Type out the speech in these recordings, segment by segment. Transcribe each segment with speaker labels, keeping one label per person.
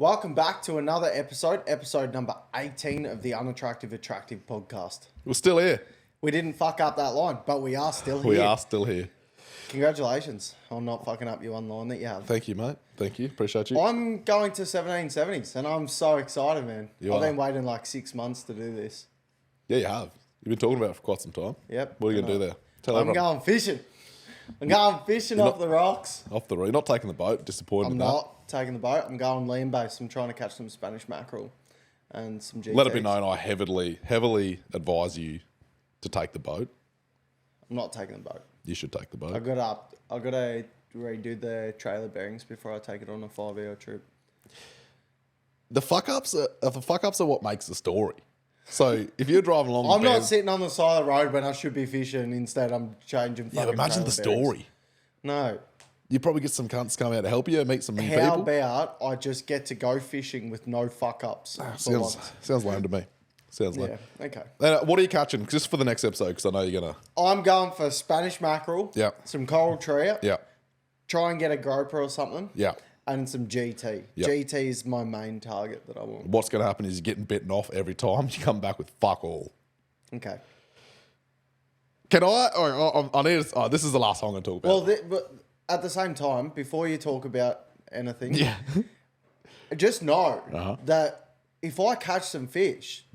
Speaker 1: Welcome back to another episode number 18 of the Unattractive Attractive podcast.
Speaker 2: We're still here.
Speaker 1: We didn't fuck up that line, but we are still here.
Speaker 2: We are still here.
Speaker 1: Congratulations on not fucking up your one line that you have.
Speaker 2: Thank you, mate. Thank you. Appreciate you.
Speaker 1: I'm going to 1770s and I'm so excited, man. I've been waiting like 6 months to do this.
Speaker 2: Yeah, you have. You've been talking about it for quite some time.
Speaker 1: Yep.
Speaker 2: What are you going to do there? Tell
Speaker 1: I'm
Speaker 2: everyone.
Speaker 1: going fishing. I'm going fishing off the rocks.
Speaker 2: Off the road. You're not taking the boat. Disappointed
Speaker 1: I'm
Speaker 2: with that.
Speaker 1: not taking the boat. I'm going land based. I'm trying to catch some Spanish mackerel and some GTs.
Speaker 2: Let it be known I heavily advise you to take the boat.
Speaker 1: I'm not taking the boat.
Speaker 2: You should take the boat.
Speaker 1: I got to redo the trailer bearings before I take it on a 5-hour trip.
Speaker 2: The fuck ups are what makes the story. So if you're driving along,
Speaker 1: I'm not sitting on the side of the road when I should be fishing. Instead, I'm changing.
Speaker 2: Yeah, but imagine the
Speaker 1: trailer bearings.
Speaker 2: story.
Speaker 1: No.
Speaker 2: You probably get some cunts come out to help you, meet some new
Speaker 1: How
Speaker 2: people.
Speaker 1: about I just get to go fishing with no fuck ups?
Speaker 2: Sounds lame to me. Sounds lame.
Speaker 1: Yeah. Okay.
Speaker 2: What are you catching just for the next episode? Because I know you're gonna.
Speaker 1: I'm going for Spanish mackerel.
Speaker 2: Yeah.
Speaker 1: Some coral trout.
Speaker 2: Yeah.
Speaker 1: Try and get a grouper or something.
Speaker 2: Yeah.
Speaker 1: And some GT.
Speaker 2: Yep.
Speaker 1: GT is my main target that I want.
Speaker 2: What's going to happen is you're getting bitten off every time. You come back with fuck all.
Speaker 1: Okay.
Speaker 2: Can I? I need. This is the last time I'm going to talk about.
Speaker 1: Well, but at the same time, before you talk about anything,
Speaker 2: yeah.
Speaker 1: just know that if I catch some fish,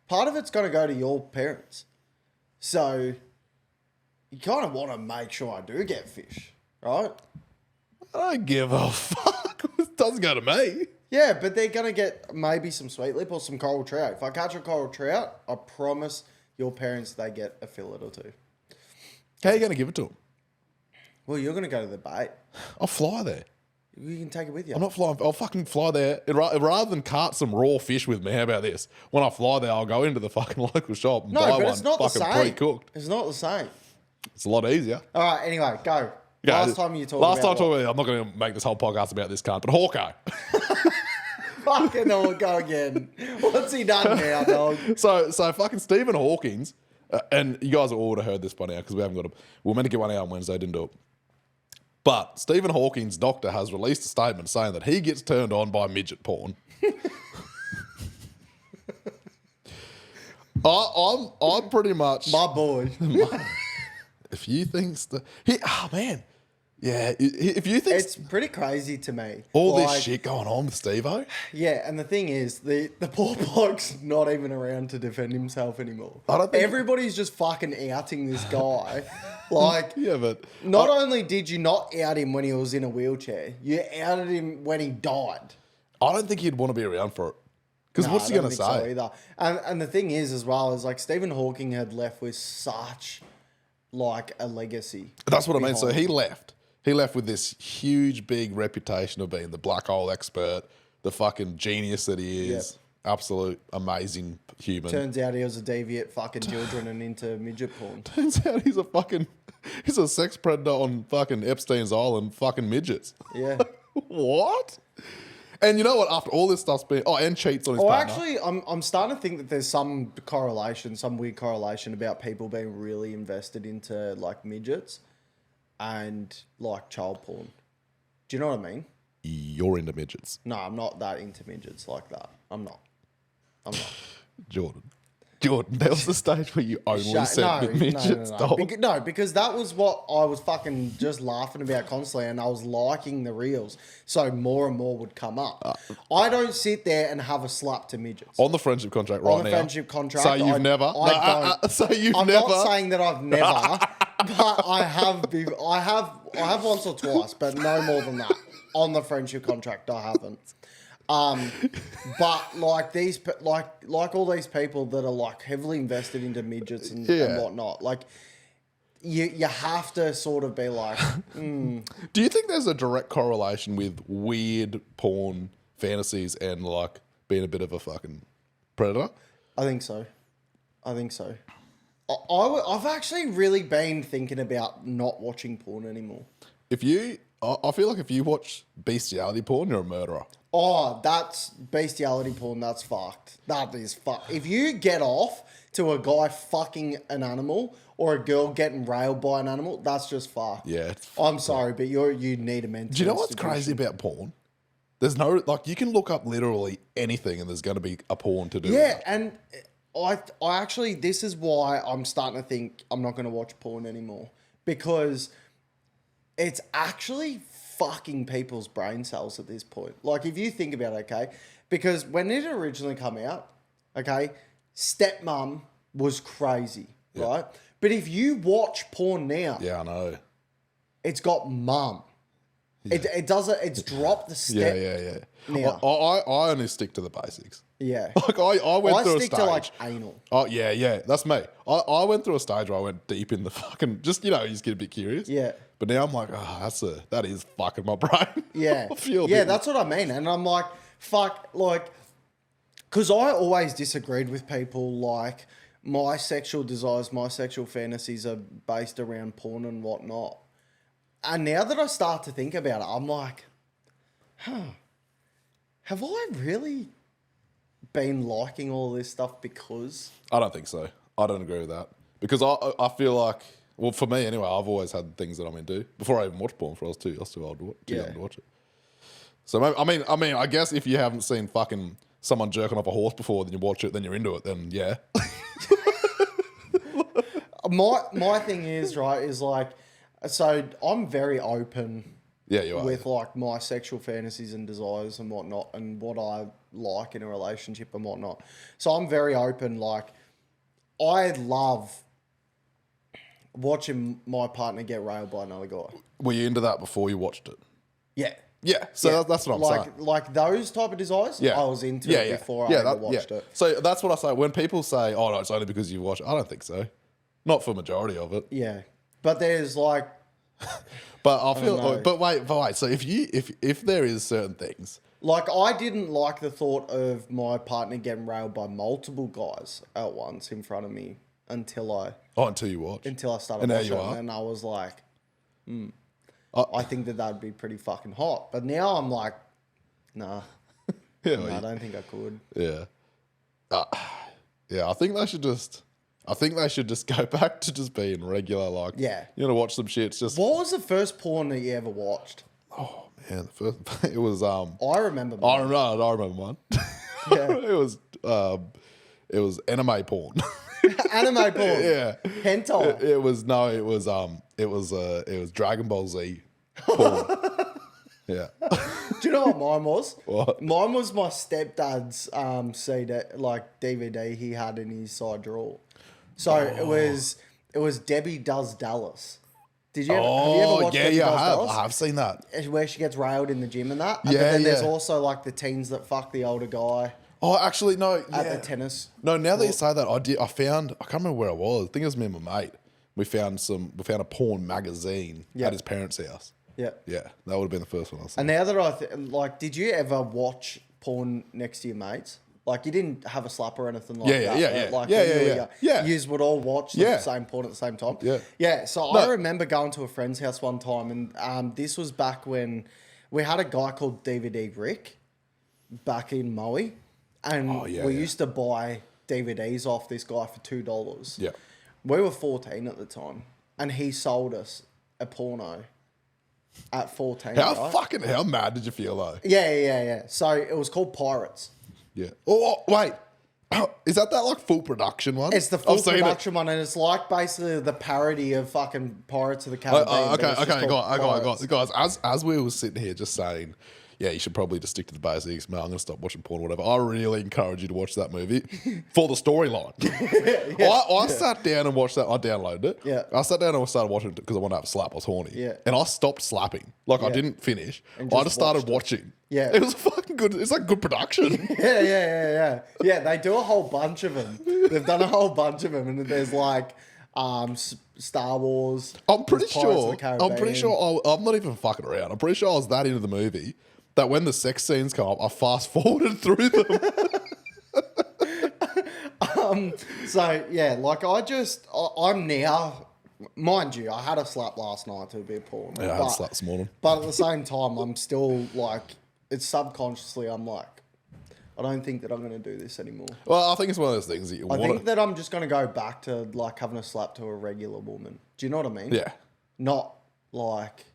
Speaker 1: part of it's going to go to your parents. So you kind of want to make sure I do get fish, right?
Speaker 2: I don't give a fuck. It doesn't go to me.
Speaker 1: Yeah, but they're going to get maybe some sweet lip or some coral trout. If I catch a coral trout, I promise your parents they get a fillet or two.
Speaker 2: How are you going to give it to them?
Speaker 1: Well, you're going to go to the bait.
Speaker 2: I'll fly there.
Speaker 1: You can take it with you.
Speaker 2: I'm not flying. I'll fucking fly there. Rather than cart some raw fish with me, how about this? When I fly there, I'll go into the fucking local shop and buy
Speaker 1: but
Speaker 2: one
Speaker 1: it's not the
Speaker 2: fucking
Speaker 1: same.
Speaker 2: pre-cooked.
Speaker 1: It's not the same.
Speaker 2: It's a lot easier.
Speaker 1: All right, anyway, go.
Speaker 2: Yeah,
Speaker 1: Last time you talked about
Speaker 2: I'm not going to make this whole podcast about this cunt, but Hawkeye.
Speaker 1: Fucking Hawkeye again. What's he done now, dog?
Speaker 2: So fucking Stephen Hawkins, and you guys have all would have heard this by now because we were meant to get one out on Wednesday, didn't do it. But Stephen Hawking's doctor has released a statement saying that he gets turned on by midget porn. I'm pretty much
Speaker 1: My boy.
Speaker 2: if you think if you think
Speaker 1: It's pretty crazy to me.
Speaker 2: all this shit going on with Steve-O,
Speaker 1: Yeah, and the thing is, the poor bloke's not even around to defend himself anymore.
Speaker 2: I don't think-
Speaker 1: Everybody's just fucking outing this guy. Like,
Speaker 2: yeah, but
Speaker 1: not only did you not out him when he was in a wheelchair, you outed him when he died.
Speaker 2: I don't think he'd want to be around for it. Because what's he
Speaker 1: I
Speaker 2: going
Speaker 1: don't
Speaker 2: to
Speaker 1: think
Speaker 2: say?
Speaker 1: so either. And the thing is, as well, is like Stephen Hawking had left with such like a legacy.
Speaker 2: That's what I mean. So
Speaker 1: behind
Speaker 2: he left. He left with this huge, big reputation of being the black hole expert, the fucking genius that he is. Absolute amazing human.
Speaker 1: Turns out he was a deviant fucking children and into midget porn.
Speaker 2: Turns out he's a sex predator on fucking Epstein's Island, fucking midgets.
Speaker 1: Yeah.
Speaker 2: What? And you know what? After all this stuff's been... Oh, and cheats on his
Speaker 1: Or
Speaker 2: partner.
Speaker 1: actually, I'm starting to think that there's some correlation, some weird correlation about people being really invested into like midgets and like child porn. Do you know what I mean?
Speaker 2: You're into midgets.
Speaker 1: No, I'm not that into midgets like that. I'm not.
Speaker 2: Jordan, there was the stage where you only said midgets.
Speaker 1: No, because that was what I was fucking just laughing about constantly, and I was liking the reels, so more and more would come up. I don't sit there and have a slap to midgets.
Speaker 2: On the friendship contract right now.
Speaker 1: On the friendship contract.
Speaker 2: So you've never?
Speaker 1: I'm not saying that I've never, but I have once or twice, but no more than that. On the friendship contract, I haven't. But like these, like all these people that are like heavily invested into midgets and whatnot, like you have to sort of be like,
Speaker 2: Do you think there's a direct correlation with weird porn fantasies and like being a bit of a fucking predator?
Speaker 1: I think so. I've actually really been thinking about not watching porn anymore.
Speaker 2: I feel like if you watch bestiality porn, you're a murderer.
Speaker 1: Oh, that's bestiality porn. That's fucked. That is fucked. If you get off to a guy fucking an animal or a girl getting railed by an animal, that's just fucked.
Speaker 2: Yeah.
Speaker 1: I'm sorry, but you need a mental.
Speaker 2: Do you know what's crazy about porn? There's no, like, you can look up literally anything and there's going to be a porn to do.
Speaker 1: Yeah, and I actually, this is why I'm starting to think I'm not going to watch porn anymore, because it's actually fucking people's brain cells at this point. Like, if you think about it, okay, because when it originally come out, okay, stepmom was crazy, right? But if you watch porn now,
Speaker 2: Yeah, I know.
Speaker 1: it's got mum. Yeah. It doesn't. It's dropped the step.
Speaker 2: Yeah.
Speaker 1: Now.
Speaker 2: I only stick to the basics.
Speaker 1: Yeah.
Speaker 2: Like I went through a
Speaker 1: stick
Speaker 2: stage.
Speaker 1: to like anal.
Speaker 2: Oh yeah, that's me. I went through a stage where I went deep in the fucking, just, you just get a bit curious.
Speaker 1: Yeah.
Speaker 2: But now I'm like, that is fucking my brain.
Speaker 1: Yeah.
Speaker 2: I feel
Speaker 1: that's what I mean. And I'm like, fuck, like, because I always disagreed with people like my sexual desires, my sexual fantasies are based around porn and whatnot. And now that I start to think about it, I'm like, have I really been liking all this stuff because?
Speaker 2: I don't think so. I don't agree with that. Because I feel like, well, for me anyway, I've always had things that I'm into. Before I even watched porn, I was too old to young to watch it. So, maybe, I mean, I guess if you haven't seen fucking someone jerking off a horse before, then you watch it, then you're into it, then yeah.
Speaker 1: My thing is, right, is like, so I'm very open with like my sexual fantasies and desires and whatnot and what I like in a relationship and whatnot. So I'm very open. Like, I love watching my partner get railed by another guy.
Speaker 2: Were you into that before you watched it?
Speaker 1: Yeah.
Speaker 2: Yeah, so that's what I'm saying.
Speaker 1: Like those type of desires, I was into it before I ever watched it.
Speaker 2: So that's what I say. When people say, oh, no, it's only because you watched it, I don't think so. Not for majority of it.
Speaker 1: Yeah. But there's like...
Speaker 2: But I feel... But wait. So if there is certain things...
Speaker 1: Like, I didn't like the thought of my partner getting railed by multiple guys at once in front of me until I...
Speaker 2: until you watch.
Speaker 1: Until I started watching it. And I was like, I think that'd be pretty fucking hot. But now I'm like, nah. I don't think I could.
Speaker 2: Yeah. I think they should just go back to just being regular, like, you want to watch some shit. It's just...
Speaker 1: What was the first porn that you ever watched?
Speaker 2: Oh, man, the first... It was...
Speaker 1: I remember mine.
Speaker 2: I remember mine.
Speaker 1: Yeah.
Speaker 2: It was anime porn.
Speaker 1: Anime porn?
Speaker 2: Yeah.
Speaker 1: Hentai?
Speaker 2: It was Dragon Ball Z porn. Yeah.
Speaker 1: Do you know what mine was?
Speaker 2: What?
Speaker 1: Mine was my stepdad's CD, like DVD he had in his side drawer. So it was Debbie Does Dallas. Did you ever, have you ever watched Debbie Does Dallas?
Speaker 2: I have seen that.
Speaker 1: Where she gets railed in the gym and that. And then there's also like the teens that fuck the older guy.
Speaker 2: Oh, actually, no.
Speaker 1: At the tennis.
Speaker 2: No, now that you say that, I can't remember where I was. I think it was me and my mate. We found a porn magazine at his parents' house. Yeah. Yeah, that would have been the first one I saw.
Speaker 1: And now that did you ever watch porn next to your mates? Like, you didn't have a slap or anything like that.
Speaker 2: Yeah.
Speaker 1: Like, you would all watch the same porn at the same time. Yeah. Yeah, so I remember going to a friend's house one time, and this was back when we had a guy called DVD Rick back in Maui, and we used to buy DVDs off this guy for $2.
Speaker 2: Yeah.
Speaker 1: We were 14 at the time, and he sold us a porno at 14.
Speaker 2: How mad did you feel though?
Speaker 1: Yeah. So it was called Pirates.
Speaker 2: Yeah. Oh, wait. Is that like full production one?
Speaker 1: It's the full production one, and it's like basically the parody of fucking Pirates of the Caribbean.
Speaker 2: Okay, guys. As we were sitting here just saying, yeah, you should probably just stick to the basics. Man, I'm going to stop watching porn or whatever. I really encourage you to watch that movie for the storyline. I sat down and watched that. I downloaded it.
Speaker 1: Yeah.
Speaker 2: I sat down and started watching it because I wanted to have a slap. I was horny.
Speaker 1: Yeah.
Speaker 2: And I stopped slapping. Like, I didn't finish. I just started watching.
Speaker 1: Yeah.
Speaker 2: It was fucking good. It's like good production.
Speaker 1: Yeah. Yeah, they do a whole bunch of them. They've done a whole bunch of them. And there's like Star Wars.
Speaker 2: I'm pretty sure. I'm not even fucking around. I'm pretty sure I was that into the movie that when the sex scenes come up, I fast forwarded through them.
Speaker 1: So yeah, like I'm now, mind you, I had a slap last night to a bit of porn.
Speaker 2: Yeah, I had a slap this morning.
Speaker 1: But at the same time, I'm still like, it's subconsciously, I'm like, I don't think that I'm going to do this anymore.
Speaker 2: Well, I think it's one of those things that you want.
Speaker 1: I think that I'm just going to go back to like having a slap to a regular woman. Do you know what I mean?
Speaker 2: Yeah.
Speaker 1: Not like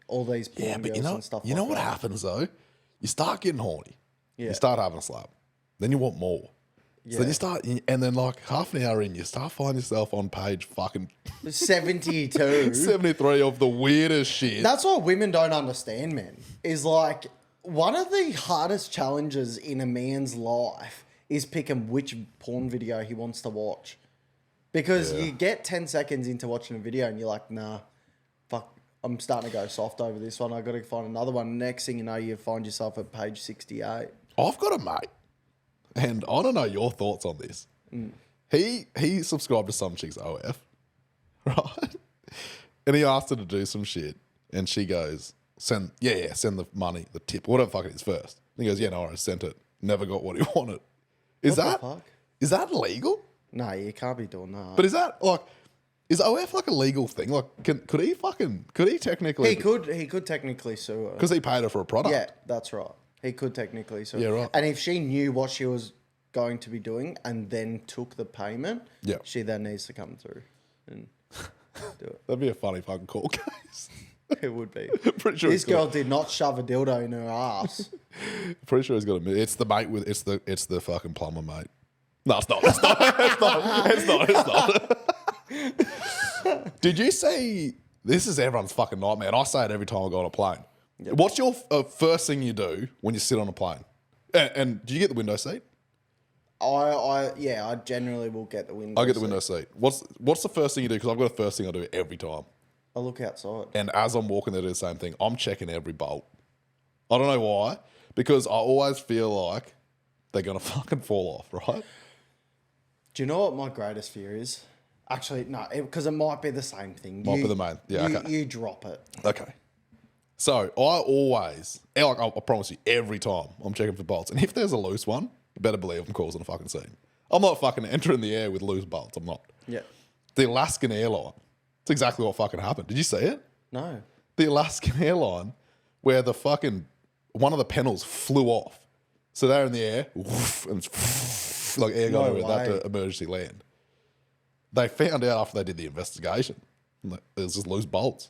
Speaker 1: all these porn
Speaker 2: but
Speaker 1: girls and stuff
Speaker 2: you know
Speaker 1: like
Speaker 2: what
Speaker 1: that.
Speaker 2: happens though? You start getting horny.
Speaker 1: Yeah.
Speaker 2: You start having a slap. Then you want more. So then you start, and then like half an hour in, you start finding yourself on page fucking
Speaker 1: 72.
Speaker 2: 73 of the weirdest shit.
Speaker 1: That's what women don't understand, man. Is like one of the hardest challenges in a man's life is picking which porn video he wants to watch. Because you get 10 seconds into watching a video and you're like, nah, fuck, I'm starting to go soft over this one. I got to find another one. Next thing you know, you find yourself at page 68.
Speaker 2: I've got a mate, and I don't know your thoughts on this. He subscribed to some chick's OF, right? And he asked her to do some shit, and she goes, send the money, the tip, whatever the fuck it is first. And he goes, yeah, no, I sent it. Never got what he wanted. Is that legal?
Speaker 1: No, you can't be doing that.
Speaker 2: But is that like, is OF like a legal thing? Like, could he technically?
Speaker 1: He could technically sue her.
Speaker 2: Because he paid her for a product.
Speaker 1: Yeah, that's right. He could technically sue her.
Speaker 2: Yeah, right.
Speaker 1: And if she knew what she was going to be doing and then took the payment, she then needs to come through and do it.
Speaker 2: That'd be a funny fucking court case.
Speaker 1: It would be.
Speaker 2: Pretty sure
Speaker 1: this girl did not shove a dildo in her ass.
Speaker 2: Pretty sure he's got a. It's the mate with it's the fucking plumber mate. No, it's not. It's not. It's not. Did you see? This is everyone's fucking nightmare. And I say it every time I go on a plane. Yep. What's your first thing you do when you sit on a plane? And do you get the window seat?
Speaker 1: I generally will get the window.
Speaker 2: I get the window seat. What's the first thing you do? Because I've got a first thing I do every time.
Speaker 1: I look outside.
Speaker 2: And as I'm walking there, do the same thing. I'm checking every bolt. I don't know why, because I always feel like they're gonna fucking fall off, right?
Speaker 1: Do you know what my greatest fear is? Actually, no, because it might be the same thing.
Speaker 2: Might be the main. Yeah, okay.
Speaker 1: You drop it.
Speaker 2: Okay. So I always, like I promise you, every time I'm checking for bolts, and if there's a loose one, you better believe I'm causing a fucking scene. I'm not fucking entering the air with loose bolts. I'm not.
Speaker 1: Yeah.
Speaker 2: The Alaskan airline. It's exactly what fucking happened. Did you see it?
Speaker 1: No.
Speaker 2: The Alaskan airline, where the fucking one of the panels flew off. So they're in the air, woof, and it's like air gun over that to emergency land. They found out after they did the investigation. It was just loose bolts.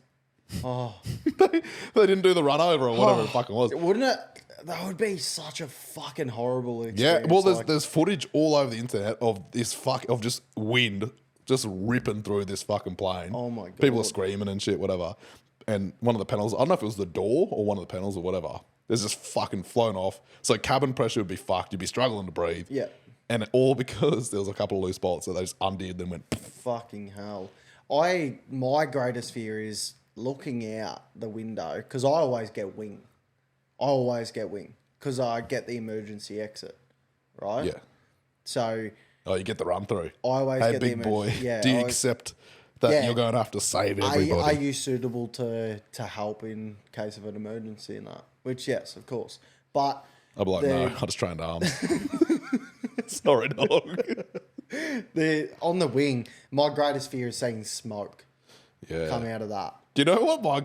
Speaker 1: Oh.
Speaker 2: they didn't do the run over or whatever it fucking was.
Speaker 1: Wouldn't it? That would be such a fucking horrible experience.
Speaker 2: Yeah, well, there's footage all over the internet of this of just wind just ripping through this fucking plane.
Speaker 1: Oh my God.
Speaker 2: People are screaming and shit, whatever. And one of the panels, I don't know if it was the door or one of the panels or whatever, there's just fucking flown off. So cabin pressure would be fucked. You'd be struggling to breathe.
Speaker 1: Yeah.
Speaker 2: And all because there was a couple of loose bolts that they just undid and went.
Speaker 1: Fucking hell. My greatest fear is looking out the window because I always get wing. Because I get the emergency exit, right?
Speaker 2: Yeah.
Speaker 1: So.
Speaker 2: Oh, you get the run through.
Speaker 1: I always get
Speaker 2: big
Speaker 1: the
Speaker 2: boy.
Speaker 1: Yeah,
Speaker 2: Do you accept that you're going to have to save everybody?
Speaker 1: Are you suitable to help in case of an emergency and that? Which, yes, of course. But
Speaker 2: I'd be like, no, I just trained arms. Sorry, dog.
Speaker 1: On the wing, my greatest fear is seeing smoke come out of that.
Speaker 2: Do you know what my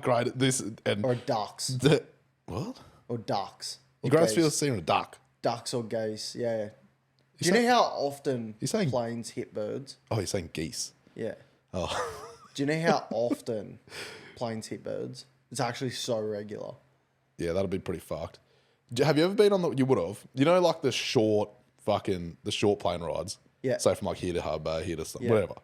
Speaker 1: or ducks.
Speaker 2: What?
Speaker 1: Or ducks.
Speaker 2: Your greatest fear is seeing a duck.
Speaker 1: Ducks or geese, yeah. Do you know how often planes hit birds?
Speaker 2: Oh, you're saying geese.
Speaker 1: Yeah.
Speaker 2: Oh.
Speaker 1: Do you know how often planes hit birds? It's actually so regular.
Speaker 2: Yeah, that'd be pretty fucked. Have you ever been on the? You would have. You know, like the short plane rides.
Speaker 1: Yeah.
Speaker 2: Say from like here to Harbour, here to whatever,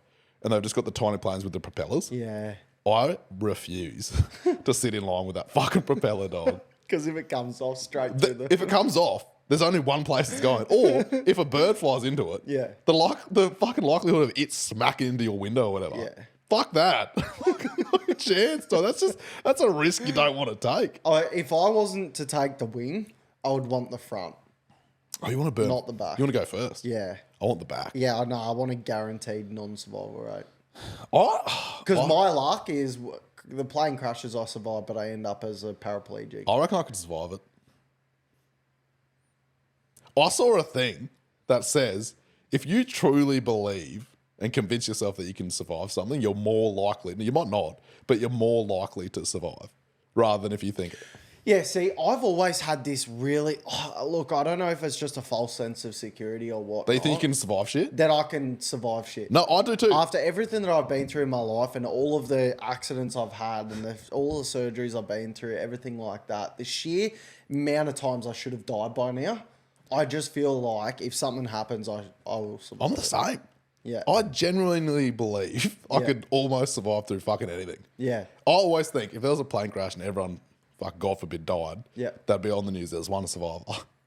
Speaker 2: and they've just got the tiny planes with the propellers.
Speaker 1: Yeah.
Speaker 2: I refuse to sit in line with that fucking propeller, dog.
Speaker 1: Because if it comes off straight through
Speaker 2: If it comes off, there's only one place it's going. Or if a bird flies into it, the fucking likelihood of it smacking into your window or whatever.
Speaker 1: Yeah.
Speaker 2: Fuck that. Not a chance, dog. That's a risk you don't want to take.
Speaker 1: If I wasn't to take the wing, I would want the front.
Speaker 2: Oh, you want to burn?
Speaker 1: Not the back.
Speaker 2: You want to go first?
Speaker 1: Yeah.
Speaker 2: I want the back.
Speaker 1: Yeah, I know. I want a guaranteed non-survival rate.
Speaker 2: Because
Speaker 1: my luck is the plane crashes, I survive, but I end up as a paraplegic.
Speaker 2: I reckon I could survive it. I saw a thing that says if you truly believe and convince yourself that you can survive something, you're more likely, you might not, but you're more likely to survive rather than if you think.
Speaker 1: Yeah, see, I've always had this really... look, I don't know if it's just a false sense of security or what.
Speaker 2: Do you think you can survive shit?
Speaker 1: That I can survive shit.
Speaker 2: No, I do too.
Speaker 1: After everything that I've been through in my life and all of the accidents I've had and all the surgeries I've been through, everything like that, the sheer amount of times I should have died by now, I just feel like if something happens, I will survive.
Speaker 2: I'm the same.
Speaker 1: Yeah.
Speaker 2: I genuinely believe I
Speaker 1: Yeah.
Speaker 2: could almost survive through fucking anything.
Speaker 1: Yeah.
Speaker 2: I always think if there was a plane crash and everyone, fuck, God forbid, died,
Speaker 1: Yeah.
Speaker 2: that'd be on the news. There's one survivor.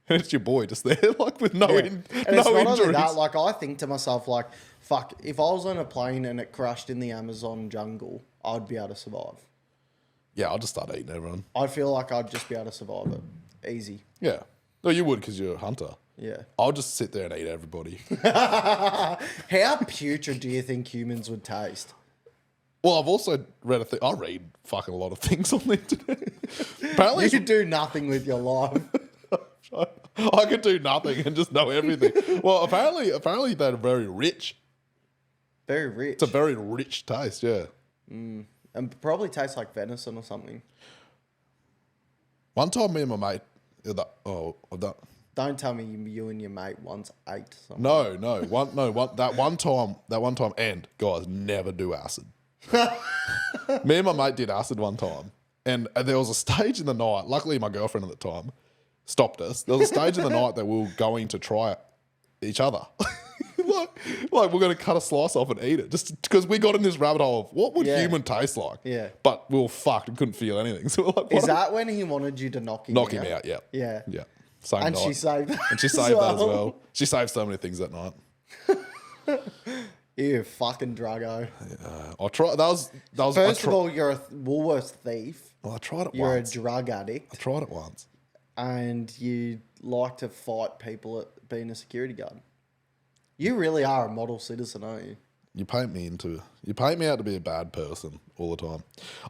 Speaker 2: And it's your boy just there, like with no,
Speaker 1: Yeah. And it's
Speaker 2: no
Speaker 1: not
Speaker 2: injuries.
Speaker 1: only that, like I think to myself, like, fuck, if I was on a plane and it crashed in the Amazon jungle, I'd be able to survive.
Speaker 2: Yeah, I'll just start eating everyone.
Speaker 1: I feel like I'd just be able to survive it. Easy.
Speaker 2: Yeah. No, you would because you're a hunter.
Speaker 1: Yeah.
Speaker 2: I'll just sit there and eat everybody.
Speaker 1: How putrid do you think humans would taste?
Speaker 2: Well, I've also read a thing. I read fucking a lot of things on the internet. Apparently,
Speaker 1: You could do nothing with your life.
Speaker 2: I could do nothing and just know everything. Well, apparently they're very rich.
Speaker 1: Very rich.
Speaker 2: It's a very rich taste, yeah.
Speaker 1: And probably tastes like venison or something.
Speaker 2: One time, me and my mate.
Speaker 1: Don't tell me you and your mate once ate something.
Speaker 2: That one time, and guys, never do acid. Me and my mate did acid one time, and there was a stage in the night. Luckily, my girlfriend at the time stopped us. There was a stage in the night that we were going to try each other. like we're going to cut a slice off and eat it, just because we got in this rabbit hole of what would human taste like.
Speaker 1: Yeah.
Speaker 2: But we were fucked and couldn't feel anything. So we're like,
Speaker 1: Is that when he wanted you to knock him out?
Speaker 2: knock him out? Yeah.
Speaker 1: Yeah.
Speaker 2: Yeah. Same
Speaker 1: And
Speaker 2: night.
Speaker 1: she saved that.
Speaker 2: And she saved that as well. She saved so many things that night.
Speaker 1: You fucking druggo.
Speaker 2: I tried. That was.
Speaker 1: First of all, you're a Woolworths thief.
Speaker 2: Well, I tried it
Speaker 1: You're
Speaker 2: once.
Speaker 1: a drug addict.
Speaker 2: I tried it once.
Speaker 1: And you like to fight people at being a security guard. You really are a model citizen, aren't you?
Speaker 2: You paint me out to be a bad person all the time.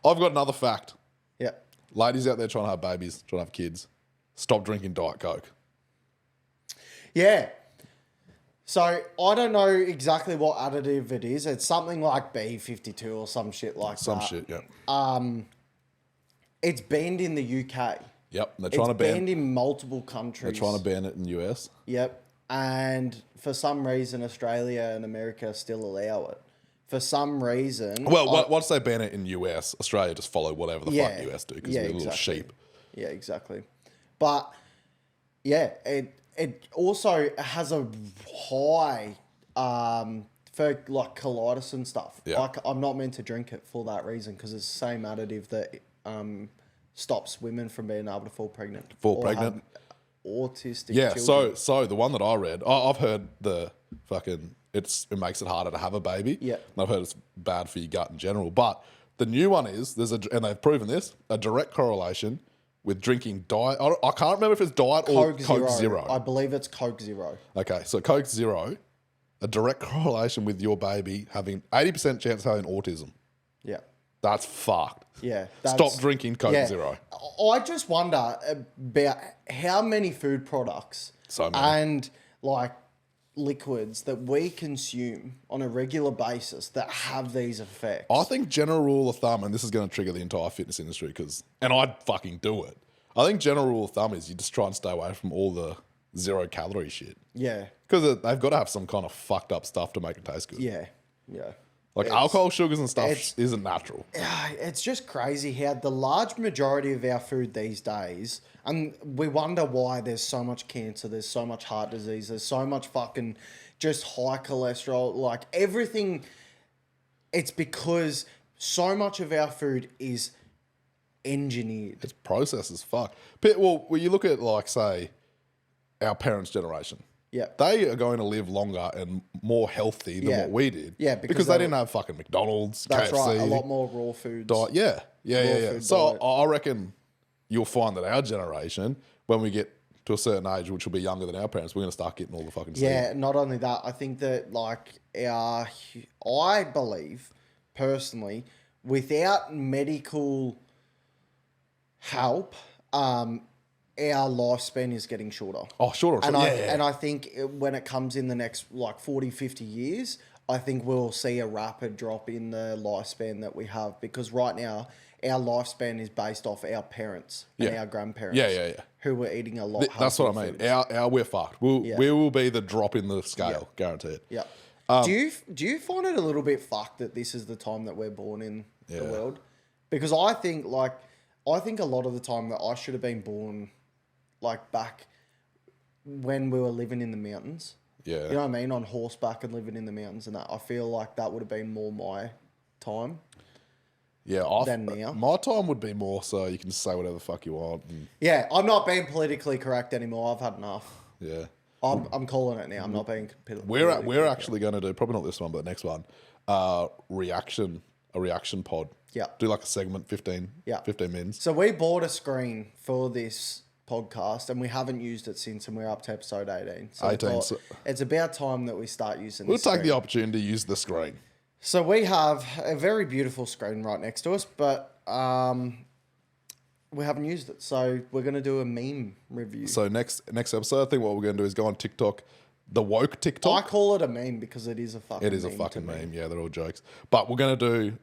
Speaker 2: I've got another fact.
Speaker 1: Yeah.
Speaker 2: Ladies out there trying to have babies, trying to have kids, stop drinking Diet Coke.
Speaker 1: Yeah. So I don't know exactly what additive it is. It's something like B52 or some shit like that.
Speaker 2: Some shit, yeah.
Speaker 1: It's banned in the UK.
Speaker 2: Yep. They're trying to ban.
Speaker 1: Banned in multiple countries.
Speaker 2: They're trying to ban it in the US.
Speaker 1: Yep. And for some reason, Australia and America still allow it. For some reason...
Speaker 2: Well, once they ban it in US, Australia just follow whatever the fuck US do because we're little
Speaker 1: exactly.
Speaker 2: sheep.
Speaker 1: Yeah, exactly. But, yeah, it also has a high... for, like, colitis and stuff.
Speaker 2: Yeah.
Speaker 1: Like, I'm not meant to drink it for that reason because it's the same additive that stops women from being able to fall pregnant. Have autistic children.
Speaker 2: So the one that I read, I've heard the fucking it makes it harder to have a baby.
Speaker 1: Yeah.
Speaker 2: And I've heard it's bad for your gut in general. But the new one is and they've proven this, a direct correlation with drinking diet. I can't remember if it's diet or Coke Zero.
Speaker 1: I believe it's Coke Zero.
Speaker 2: Okay, so Coke Zero, a direct correlation with your baby having 80% chance of having autism.
Speaker 1: Yeah.
Speaker 2: That's fucked.
Speaker 1: Yeah.
Speaker 2: Stop drinking Coke Zero.
Speaker 1: I just wonder about how many food products
Speaker 2: So many.
Speaker 1: and like liquids that we consume on a regular basis that have these effects.
Speaker 2: I think general rule of thumb, and this is going to trigger the entire fitness industry, and I'd fucking do it. I think general rule of thumb is you just try and stay away from all the 0 calorie shit.
Speaker 1: Yeah.
Speaker 2: Because they've got to have some kind of fucked up stuff to make it taste good.
Speaker 1: Yeah. Yeah.
Speaker 2: Like alcohol, sugars and stuff isn't natural.
Speaker 1: It's just crazy how the large majority of our food these days, and we wonder why there's so much cancer, there's so much heart disease, there's so much fucking just high cholesterol, like everything. It's because so much of our food is engineered.
Speaker 2: It's processed as fuck. Well, when you look at, like, say, our parents' generation.
Speaker 1: Yeah.
Speaker 2: They are going to live longer and more healthy than what we did.
Speaker 1: Yeah,
Speaker 2: because they didn't have fucking McDonald's,
Speaker 1: That's
Speaker 2: KFC.
Speaker 1: right, a lot more raw foods.
Speaker 2: Yeah.
Speaker 1: food
Speaker 2: So
Speaker 1: diet.
Speaker 2: I reckon you'll find that our generation, when we get to a certain age, which will be younger than our parents, we're going to start getting all the fucking stuff.
Speaker 1: Yeah, not only that, I think that I believe personally, without medical help, our lifespan is getting shorter.
Speaker 2: Oh, shorter.
Speaker 1: And I think when it comes in the next 40, 50 years, I think we'll see a rapid drop in the lifespan that we have because right now our lifespan is based off our parents and our grandparents.
Speaker 2: Yeah.
Speaker 1: Who were eating a lot.
Speaker 2: That's what I mean.
Speaker 1: Foods.
Speaker 2: We're fucked. We will be the drop in the scale, guaranteed.
Speaker 1: Yeah. Do you find it a little bit fucked that this is the time that we're born in the world? Because I think a lot of the time that I should have been born like back when we were living in the mountains.
Speaker 2: Yeah.
Speaker 1: You know what I mean? On horseback and living in the mountains and that. I feel like that would have been more my time.
Speaker 2: Yeah,
Speaker 1: than now.
Speaker 2: My time would be more so you can say whatever the fuck you want. And,
Speaker 1: yeah, I'm not being politically correct anymore. I've had enough.
Speaker 2: Yeah.
Speaker 1: I'm calling it now. I'm not being
Speaker 2: We're actually going to do, probably not this one, but the next one, a reaction pod.
Speaker 1: Yeah.
Speaker 2: Do like a segment, 15 minutes.
Speaker 1: So we bought a screen for this podcast and we haven't used it since, and we're up to episode 18. So
Speaker 2: 18.
Speaker 1: It's about time that we start using
Speaker 2: We'll
Speaker 1: this
Speaker 2: take
Speaker 1: screen.
Speaker 2: the opportunity to use the screen.
Speaker 1: So we have a very beautiful screen right next to us, but we haven't used it. So we're going to do a meme review.
Speaker 2: So next episode, I think what we're going to do is go on TikTok, the woke TikTok.
Speaker 1: I call it a meme because it is a fucking meme.
Speaker 2: It is a fucking meme. Yeah, they're all jokes. But we're going to do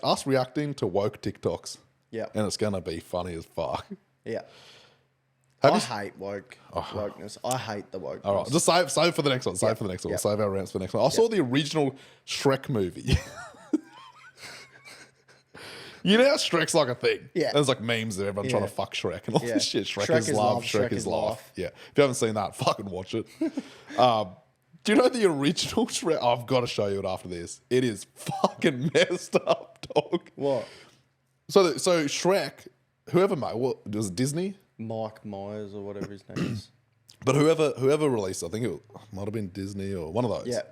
Speaker 2: us reacting to woke TikToks.
Speaker 1: Yeah.
Speaker 2: And it's going to be funny as fuck.
Speaker 1: Yeah. I hate wokeness. I hate the wokeness.
Speaker 2: All right, just save for the next one. Save for the next one. We'll save our rants for the next one. I saw the original Shrek movie. You know how Shrek's like a thing?
Speaker 1: Yeah.
Speaker 2: There's like memes of everyone trying to fuck Shrek and all this shit. Shrek is love. Shrek is life. Yeah. If you haven't seen that, fucking watch it. Do you know the original Shrek? I've got to show you it after this. It is fucking messed up, dog.
Speaker 1: What?
Speaker 2: So Shrek, whoever made, what was it, Disney?
Speaker 1: Mike Myers or whatever his name is.
Speaker 2: But whoever released, I think it might have been Disney or one of those.
Speaker 1: Yeah.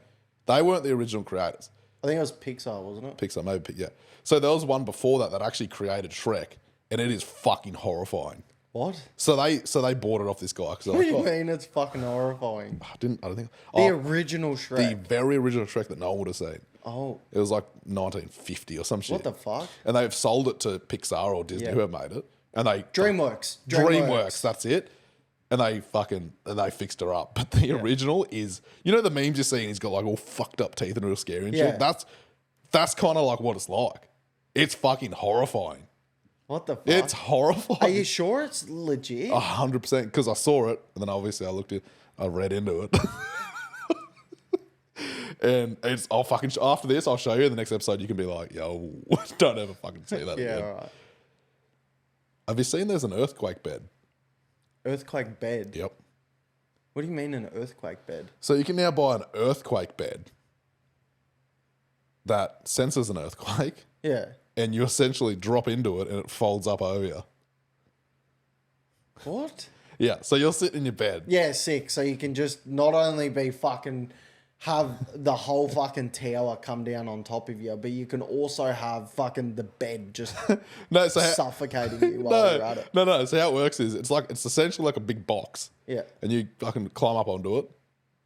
Speaker 2: They weren't the original creators.
Speaker 1: I think it was Pixar, wasn't it?
Speaker 2: Pixar, maybe, yeah. So there was one before that actually created Shrek, and it is fucking horrifying.
Speaker 1: What?
Speaker 2: So they bought it off this guy.
Speaker 1: What do you mean it's fucking horrifying?
Speaker 2: I don't think.
Speaker 1: The original Shrek.
Speaker 2: The very original Shrek that no one would have seen.
Speaker 1: Oh.
Speaker 2: It was like 1950 or some shit.
Speaker 1: What the fuck?
Speaker 2: And they've sold it to Pixar or Disney, whoever made it. And they
Speaker 1: DreamWorks,
Speaker 2: that's it. And they fixed her up. But the original is, you know the memes you're seeing, he's got like all fucked up teeth and real scary and shit. That's kind of like what it's like. It's fucking horrifying.
Speaker 1: What the fuck?
Speaker 2: It's horrifying.
Speaker 1: Are you sure it's legit?
Speaker 2: 100%, because I saw it, and then obviously I read into it. And after this, I'll show you in the next episode, you can be like, yo, don't ever fucking see that again.
Speaker 1: All right.
Speaker 2: Have you seen there's an earthquake bed?
Speaker 1: Earthquake bed?
Speaker 2: Yep.
Speaker 1: What do you mean an earthquake bed?
Speaker 2: So you can now buy an earthquake bed that senses an earthquake.
Speaker 1: Yeah.
Speaker 2: And you essentially drop into it and it folds up over you.
Speaker 1: What?
Speaker 2: Yeah, so you'll sit in your bed.
Speaker 1: Yeah, sick. So you can just not only be fucking have the whole fucking tower come down on top of you, but you can also have fucking the bed just suffocating you while you're at it.
Speaker 2: No. So how it works is it's essentially like a big box.
Speaker 1: Yeah.
Speaker 2: And you fucking climb up onto it,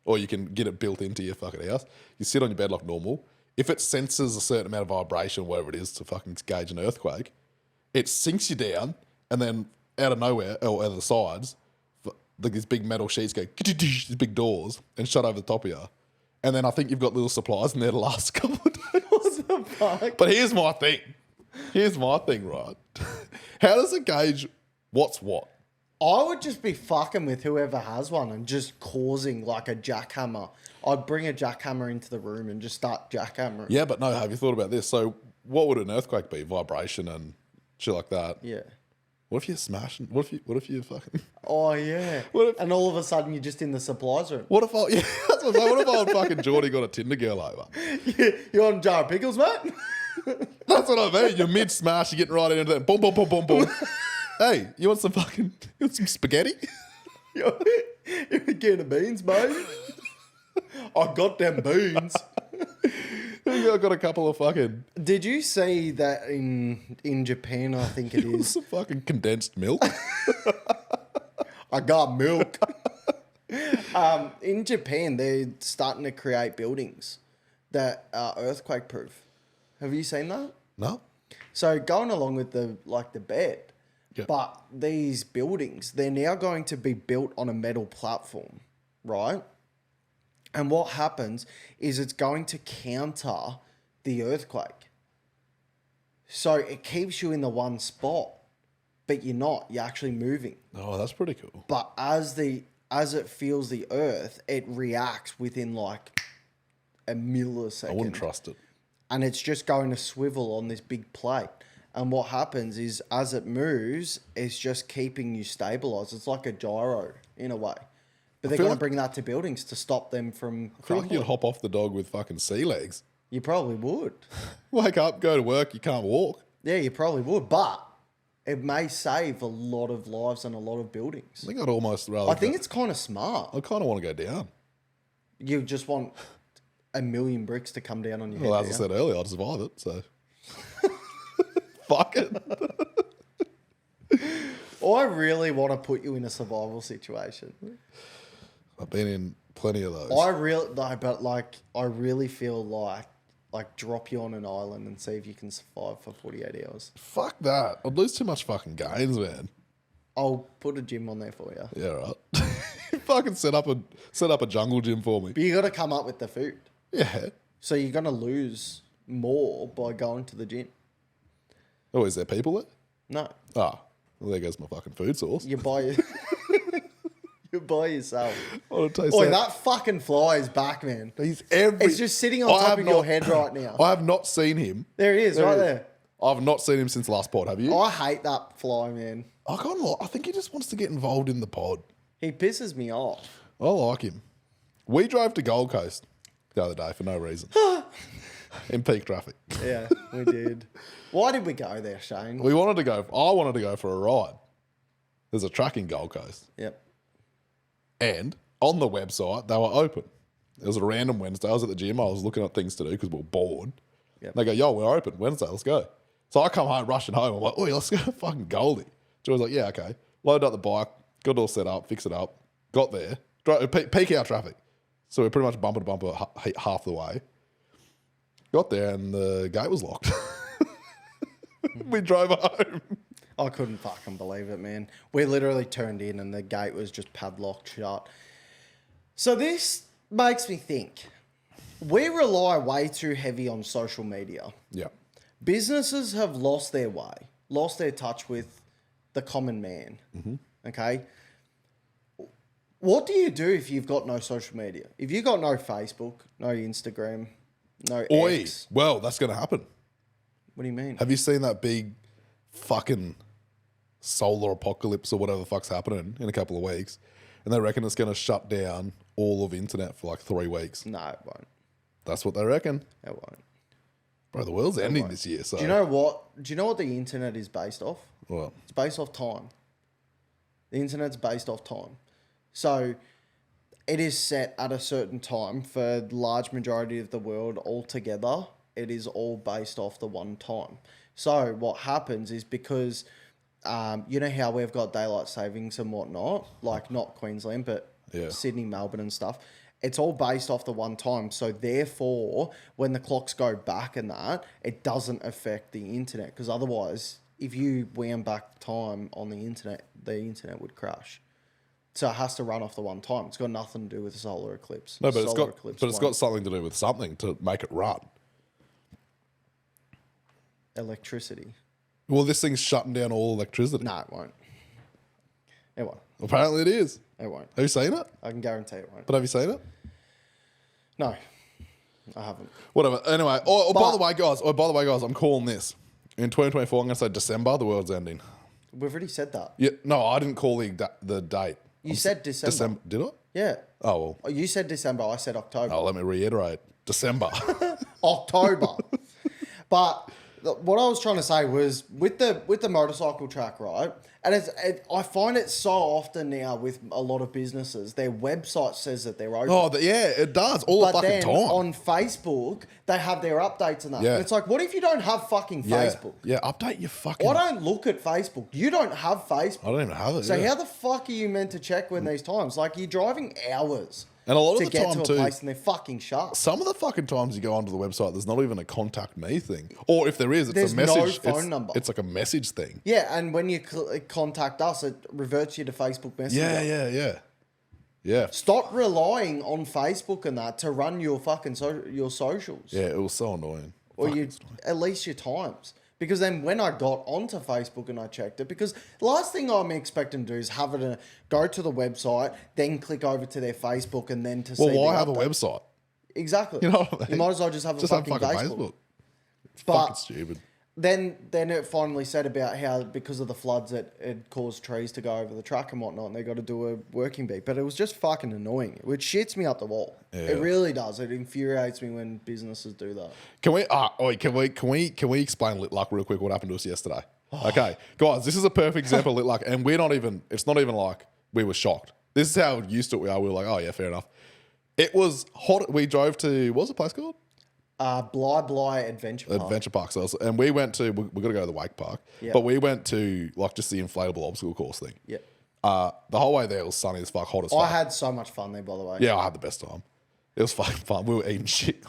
Speaker 2: or you can get it built into your fucking house. You sit on your bed like normal. If it senses a certain amount of vibration, whatever it is, to fucking gauge an earthquake, it sinks you down, and then out of nowhere, or out of the sides, like these big metal sheets go, these big doors, and shut over the top of you. And then I think you've got little supplies in there to last a couple of days.
Speaker 1: What the fuck?
Speaker 2: But here's my thing, right? How does it gauge what's what?
Speaker 1: I would just be fucking with whoever has one and just causing like a jackhammer. I'd bring a jackhammer into the room and just start jackhammering.
Speaker 2: Yeah, but no, have you thought about this? So what would an earthquake be? Vibration and shit like that.
Speaker 1: Yeah.
Speaker 2: What if you're smashing? What if you fucking...
Speaker 1: Oh, yeah.
Speaker 2: And
Speaker 1: all of a sudden you're just in the supplies room.
Speaker 2: What if old fucking Geordie got a Tinder girl over?
Speaker 1: You want a jar of pickles, mate?
Speaker 2: That's what I mean. You're mid-smash, you're getting right into that. Boom, boom, boom, boom, boom. Hey, you want some spaghetti?
Speaker 1: You're a can of beans, mate. I got them beans.
Speaker 2: I got a couple of fucking...
Speaker 1: Did you see that in Japan, I think it is?
Speaker 2: Some fucking condensed milk.
Speaker 1: I got milk. In Japan, they're starting to create buildings that are earthquake proof. Have you seen that?
Speaker 2: No.
Speaker 1: So going along with the bed,
Speaker 2: Yep.
Speaker 1: but these buildings, they're now going to be built on a metal platform, right? And what happens is it's going to counter the earthquake. So it keeps you in the one spot, but you're not. You're actually moving.
Speaker 2: Oh, that's pretty cool.
Speaker 1: But as it feels the earth, it reacts within like a millisecond.
Speaker 2: I wouldn't trust it.
Speaker 1: And it's just going to swivel on this big plate. And what happens is as it moves, it's just keeping you stabilized. It's like a gyro in a way. But they're going to bring that to buildings to stop them from
Speaker 2: I feel like
Speaker 1: crumbling.
Speaker 2: you'd hop off the dog with fucking sea legs.
Speaker 1: You probably would.
Speaker 2: Wake up, go to work, you can't walk.
Speaker 1: Yeah, you probably would. But it may save a lot of lives and a lot of buildings.
Speaker 2: I think I'd almost rather...
Speaker 1: I think it's kind of smart.
Speaker 2: I kind of want to go down.
Speaker 1: You just want 1 million bricks to come down on your head.
Speaker 2: Well, as I said earlier, I'll survive it, so... Fuck it.
Speaker 1: I really want to put you in a survival situation.
Speaker 2: I've been in plenty of those.
Speaker 1: I really feel like drop you on an island and see if you can survive for 48 hours.
Speaker 2: Fuck that. I'd lose too much fucking gains, man.
Speaker 1: I'll put a gym on there for you.
Speaker 2: Yeah, right. Fucking set up a jungle gym for me.
Speaker 1: But you got to come up with the food.
Speaker 2: Yeah.
Speaker 1: So you're going to lose more by going to the gym.
Speaker 2: Oh, is there people there?
Speaker 1: No.
Speaker 2: Ah, well, there goes my fucking food source.
Speaker 1: You buy you by yourself.
Speaker 2: What a taste
Speaker 1: Oi, that fucking fly is back, man.
Speaker 2: He's
Speaker 1: It's just sitting on top of your head right now.
Speaker 2: I have not seen him.
Speaker 1: There he is, right there.
Speaker 2: I've not seen him since the last pod, have you?
Speaker 1: I hate that fly, man.
Speaker 2: I think he just wants to get involved in the pod.
Speaker 1: He pisses me off.
Speaker 2: I like him. We drove to Gold Coast the other day for no reason. In peak traffic.
Speaker 1: Yeah, we did. Why did we go there, Shane?
Speaker 2: I wanted to go for a ride. There's a track in Gold Coast.
Speaker 1: Yep.
Speaker 2: And on the website, they were open. It was a random Wednesday. I was at the gym. I was looking at things to do because we were bored.
Speaker 1: Yep.
Speaker 2: They go, yo, we're open Wednesday. Let's go. So I come home, rushing home. I'm like, oi, let's go fucking Goldie. Joey's like, yeah, okay. Loaded up the bike, got it all set up, fix it up, got there, peak hour traffic. So we're pretty much bumper to bumper half the way. Got there and the gate was locked. We drove home.
Speaker 1: I couldn't fucking believe it, man. We literally turned in and the gate was just padlocked shut. So this makes me think. We rely way too heavy on social media.
Speaker 2: Yeah.
Speaker 1: Businesses have lost their way, lost their touch with the common man. Mm-hmm. Okay? What do you do if you've got no social media? If you've got no Facebook, no Instagram, no X?
Speaker 2: Well, that's going to happen.
Speaker 1: What do you mean?
Speaker 2: Have you seen that big fucking solar apocalypse or whatever the fuck's happening in a couple of weeks? And they reckon it's going to shut down all of internet for like 3 weeks.
Speaker 1: No, it won't.
Speaker 2: That's what they reckon.
Speaker 1: It won't.
Speaker 2: Bro, the world's ending this year. So
Speaker 1: Do you know what the internet is based off?
Speaker 2: Well,
Speaker 1: It's based off time. The internet's based off time. So it is set at a certain time for the large majority of the world altogether. It is all based off the one time. So what happens is because, you know how we've got daylight savings and whatnot, like not Queensland, but Sydney, Melbourne and stuff. It's all based off the one time. So therefore, when the clocks go back and that, it doesn't affect the internet. Because otherwise, if you wound back time on the internet would crash. So it has to run off the one time. It's got nothing to do with the solar eclipse.
Speaker 2: no, but it's got something to do with something to make it run.
Speaker 1: Electricity.
Speaker 2: Well, this thing's shutting down all electricity.
Speaker 1: No, it won't. It won't.
Speaker 2: Apparently it is.
Speaker 1: It won't.
Speaker 2: Have you seen it?
Speaker 1: I can guarantee it won't.
Speaker 2: But have you seen it?
Speaker 1: No, I haven't.
Speaker 2: Whatever. Anyway. By the way, guys, I'm calling this. In 2024, I'm going to say December, the world's ending.
Speaker 1: We've already said that.
Speaker 2: Yeah, no, I didn't call the date.
Speaker 1: You said December.
Speaker 2: Did I?
Speaker 1: Yeah.
Speaker 2: Oh, well.
Speaker 1: You said December. I said October.
Speaker 2: Oh, let me reiterate. December.
Speaker 1: October. But what I was trying to say was with the motorcycle track, right? And I find it so often now with a lot of businesses, their website says that they're open.
Speaker 2: Oh, yeah, it does all the fucking time.
Speaker 1: On Facebook, they have their updates and that.
Speaker 2: Yeah.
Speaker 1: And it's like, what if you don't have fucking Facebook?
Speaker 2: Yeah, update your fucking...
Speaker 1: I don't look at Facebook. You don't have Facebook.
Speaker 2: I don't even have it.
Speaker 1: So how the fuck are you meant to check when these times? Like, you're driving hours
Speaker 2: and a lot of
Speaker 1: to
Speaker 2: the
Speaker 1: get
Speaker 2: time
Speaker 1: to a
Speaker 2: too,
Speaker 1: place and they're fucking shut.
Speaker 2: Some of the fucking times you go onto the website, there's not even a contact me thing. Or if there is, it's a message.
Speaker 1: No phone number.
Speaker 2: It's like a message thing.
Speaker 1: Yeah, and when you contact us, it reverts you to Facebook Messenger.
Speaker 2: Yeah.
Speaker 1: Stop relying on Facebook and that to run your fucking your socials.
Speaker 2: Yeah, it was so annoying.
Speaker 1: Or at least your times. Because then when I got onto Facebook and I checked it, because the last thing I'm expecting to do is have it go to the website, then click over to their Facebook and then to see.
Speaker 2: Well, why have a website?
Speaker 1: Exactly.
Speaker 2: You know what I mean?
Speaker 1: You might as well just have a fucking Facebook.
Speaker 2: It's fucking stupid.
Speaker 1: Then it finally said about how because of the floods it caused trees to go over the track and whatnot, and they got to do a working beat. But it was just fucking annoying, which shits me up the wall. Yeah. It really does. It infuriates me when businesses do that. Can we explain Lit Luck real quick? What happened to us yesterday? Okay, guys, this is a perfect example of Lit Luck, and we're not even. It's not even like we were shocked. This is how used to it we are. We were like, oh yeah, fair enough. It was hot. We drove to what was the place called? Bly Adventure Park.
Speaker 2: So, and we went to, we got to go to the wake park, but we went to like just the inflatable obstacle course thing.
Speaker 1: Yeah.
Speaker 2: The whole way there was sunny as fuck, hot as fuck.
Speaker 1: I had so much fun there, by the way.
Speaker 2: Yeah, I had the best time. It was fucking fun. We were eating shit.